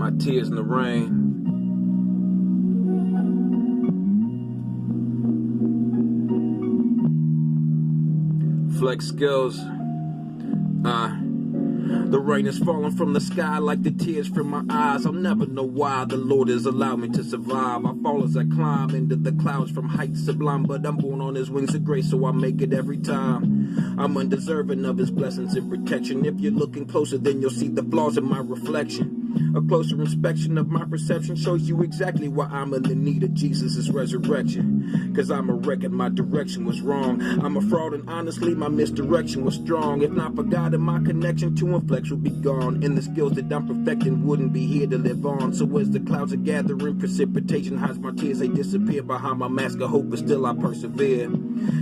my tears in the rain. Flex skills. The rain is falling from the sky like the tears from my eyes. I'll never know why the Lord has allowed me to survive. I fall as I climb into the clouds from heights sublime, but I'm born on his wings of grace, so I make it every time. I'm undeserving of his blessings and protection. If you're looking closer, then you'll see the flaws in my reflection. A closer inspection of my perception shows you exactly why I'm in the need of Jesus' resurrection. Cause I'm a wreck and my direction was wrong. I'm a fraud and honestly my misdirection was strong. If not for God and my connection to him, flex would be gone. And the skills that I'm perfecting wouldn't be here to live on. So as the clouds are gathering, precipitation hides my tears. They disappear behind my mask of hope, but still I persevere.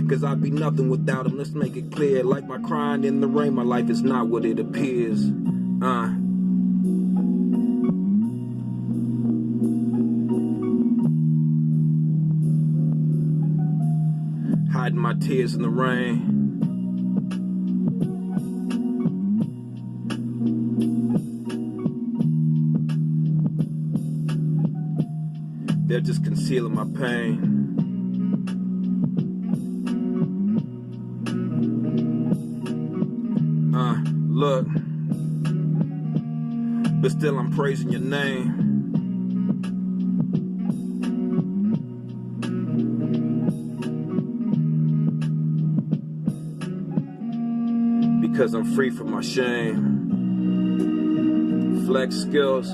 Cause I'd be nothing without him, let's make it clear. Like my crying in the rain, my life is not what it appears. Hiding my tears in the rain. They're just concealing my pain. Look, but still I'm praising your name. Because I'm free from my shame. Flex skills.